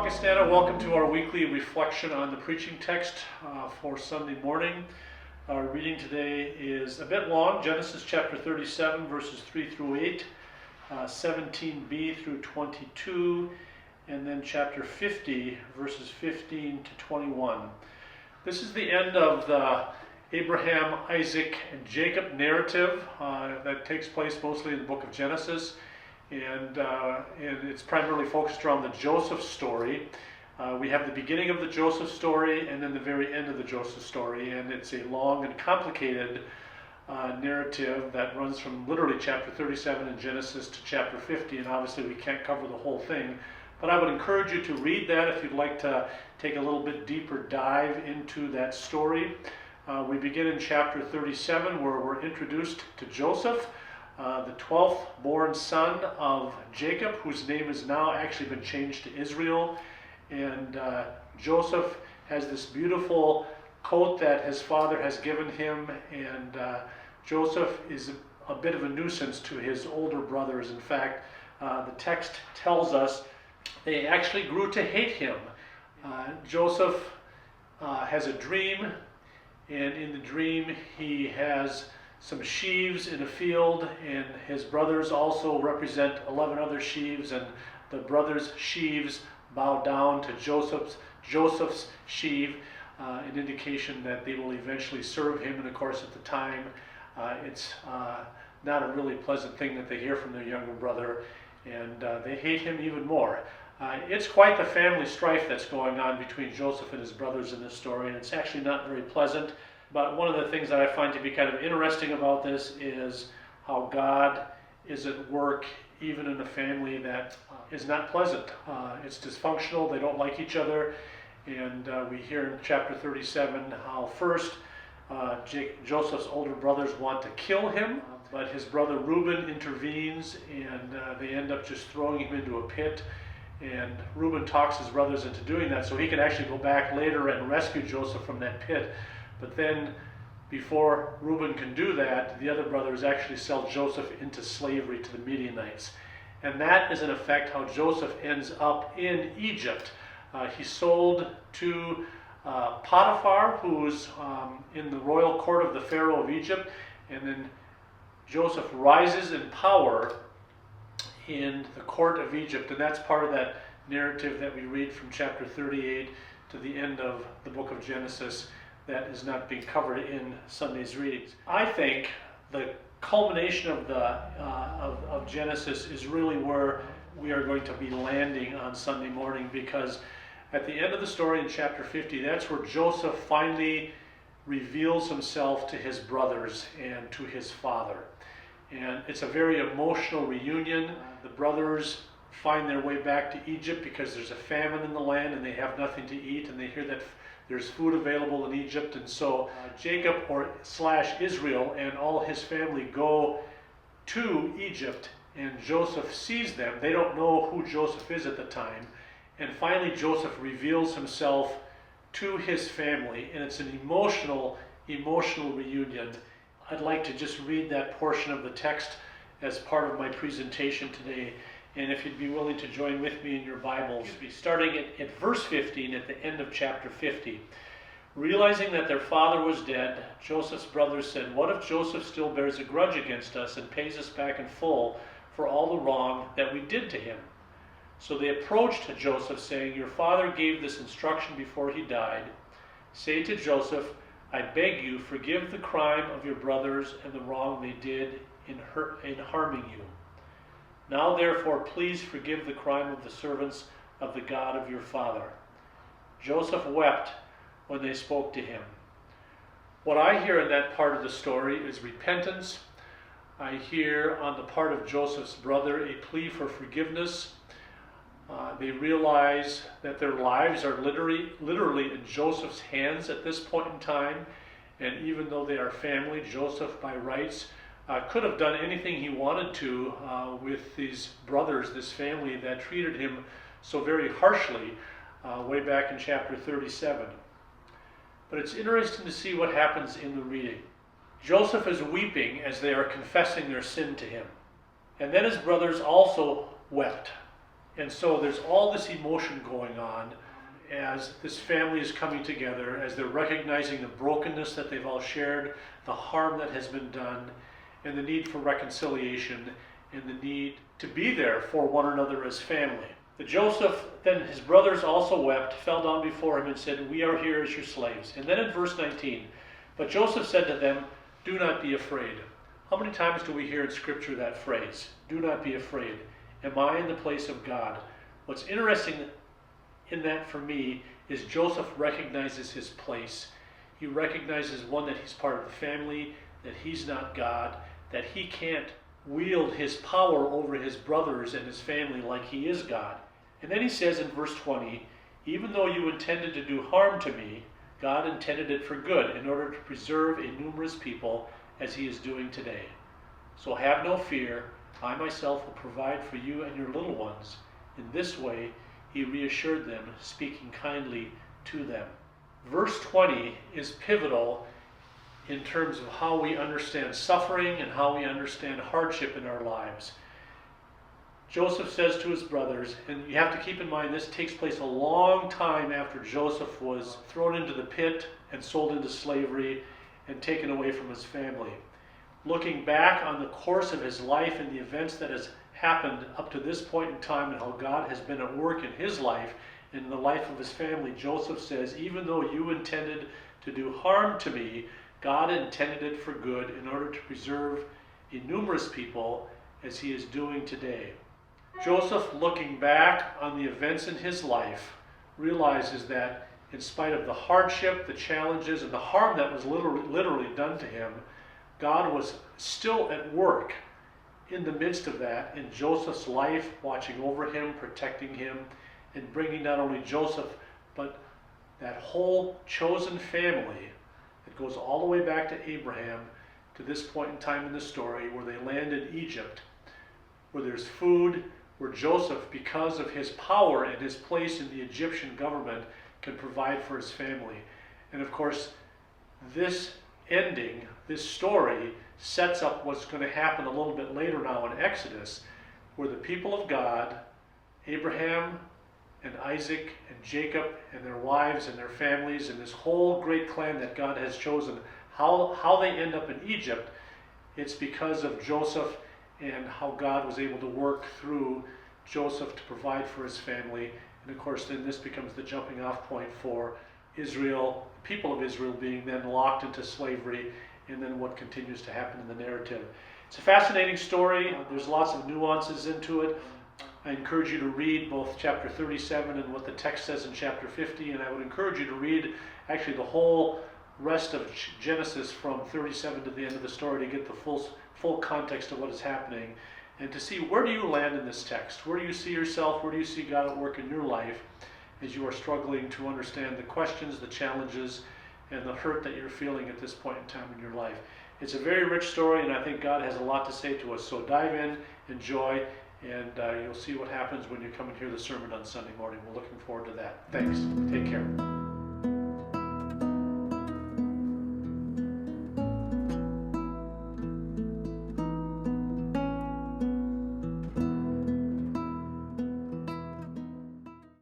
Castana. Welcome to our weekly reflection on the preaching text for Sunday morning. Our reading today is a bit long, Genesis chapter 37, verses 3 through 8, 17b through 22, and then chapter 50, verses 15 to 21. This is the end of the Abraham, Isaac, and Jacob narrative that takes place mostly in the book of Genesis. And it's primarily focused around the Joseph story. We have the beginning of the Joseph story and then the very end of the Joseph story, and it's a long and complicated narrative that runs from literally chapter 37 in Genesis to chapter 50, and obviously we can't cover the whole thing. But I would encourage you to read that if you'd like to take a little bit deeper dive into that story. We begin in chapter 37 where we're introduced to Joseph, the 12th born son of Jacob, whose name has now actually been changed to Israel. And Joseph has this beautiful coat that his father has given him, and Joseph is a bit of a nuisance to his older brothers. In fact, the text tells us they actually grew to hate him. Joseph has a dream, and in the dream he has some sheaves in a field, and his brothers also represent 11 other sheaves, and the brothers' sheaves bow down to Joseph's sheave, an indication that they will eventually serve him. And of course at the time it's not a really pleasant thing that they hear from their younger brother, and they hate him even more. It's quite the family strife that's going on between Joseph and his brothers in this story, and it's actually not very pleasant. But one of the things that I find to be kind of interesting about this is how God is at work even in a family that is not pleasant. It's dysfunctional, they don't like each other, and we hear in chapter 37 how first Joseph's older brothers want to kill him, but his brother Reuben intervenes, and they end up just throwing him into a pit. And Reuben talks his brothers into doing that so he can actually go back later and rescue Joseph from that pit. But then, before Reuben can do that, the other brothers actually sell Joseph into slavery to the Midianites. And that is in effect how Joseph ends up in Egypt. He's sold to Potiphar, who's in the royal court of the Pharaoh of Egypt. And then Joseph rises in power in the court of Egypt. And that's part of that narrative that we read from chapter 38 to the end of the book of Genesis that is not being covered in Sunday's readings. I think the culmination of of Genesis is really where we are going to be landing on Sunday morning, because at the end of the story in chapter 50, that's where Joseph finally reveals himself to his brothers and to his father. And it's a very emotional reunion. The brothers find their way back to Egypt because there's a famine in the land and they have nothing to eat, and they hear that there's food available in Egypt, and so Jacob / Israel and all his family go to Egypt, and Joseph sees them. They don't know who Joseph is at the time, and finally Joseph reveals himself to his family, and it's an emotional reunion. I'd like to just read that portion of the text as part of my presentation today. And if you'd be willing to join with me in your Bibles, starting at verse 15 at the end of chapter 50. Realizing that their father was dead, Joseph's brothers said, "What if Joseph still bears a grudge against us and pays us back in full for all the wrong that we did to him?" So they approached Joseph, saying, "Your father gave this instruction before he died. Say to Joseph, I beg you, forgive the crime of your brothers and the wrong they did in harming you. Now therefore, please forgive the crime of the servants of the God of your father." Joseph wept when they spoke to him. What I hear in that part of the story is repentance. I hear on the part of Joseph's brother a plea for forgiveness. They realize that their lives are literally in Joseph's hands at this point in time. And even though they are family, Joseph by rights could have done anything he wanted to with these brothers, this family that treated him so very harshly way back in chapter 37. But it's interesting to see what happens in the reading. Joseph is weeping as they are confessing their sin to him. And then his brothers also wept. And so there's all this emotion going on as this family is coming together, as they're recognizing the brokenness that they've all shared, the harm that has been done, and the need for reconciliation, and the need to be there for one another as family. But Joseph, then his brothers also wept, fell down before him and said, "We are here as your slaves." And then in verse 19, "But Joseph said to them, 'Do not be afraid.'" How many times do we hear in Scripture that phrase? Do not be afraid. Am I in the place of God? What's interesting in that for me is Joseph recognizes his place. He recognizes, one, that he's part of the family, that he's not God, that he can't wield his power over his brothers and his family like he is God. And then he says in verse 20, "Even though you intended to do harm to me, God intended it for good, in order to preserve a numerous people as he is doing today. So have no fear, I myself will provide for you and your little ones." In this way, he reassured them, speaking kindly to them. Verse 20 is pivotal in terms of how we understand suffering and how we understand hardship in our lives. Joseph says to his brothers, and you have to keep in mind this takes place a long time after Joseph was thrown into the pit and sold into slavery and taken away from his family. Looking back on the course of his life and the events that has happened up to this point in time and how God has been at work in his life and in the life of his family, Joseph says, "Even though you intended to do harm to me, God intended it for good, in order to preserve a numerous people as he is doing today." Joseph, looking back on the events in his life, realizes that in spite of the hardship, the challenges, and the harm that was literally done to him, God was still at work in the midst of that in Joseph's life, watching over him, protecting him, and bringing not only Joseph, but that whole chosen family that goes all the way back to Abraham to this point in time in the story where they land in Egypt, where there's food, where Joseph, because of his power and his place in the Egyptian government, can provide for his family. And of course, this ending, this story, sets up what's going to happen a little bit later now in Exodus, where the people of God, Abraham and Isaac and Jacob and their wives and their families and this whole great clan that God has chosen, how they end up in Egypt, it's because of Joseph and how God was able to work through Joseph to provide for his family. And of course, then this becomes the jumping off point for Israel, the people of Israel being then locked into slavery, and then what continues to happen in the narrative. It's a fascinating story. There's lots of nuances into it. I encourage you to read both chapter 37 and what the text says in chapter 50, and I would encourage you to read actually the whole rest of Genesis from 37 to the end of the story to get the full context of what is happening, and to see where do you land in this text. Where do you see yourself? Where do you see God at work in your life as you are struggling to understand the questions, the challenges, and the hurt that you're feeling at this point in time in your life? It's a very rich story, and I think God has a lot to say to us. So dive in, enjoy, and you'll see what happens when you come and hear the sermon on Sunday morning. We're looking forward to that. Thanks. Take care.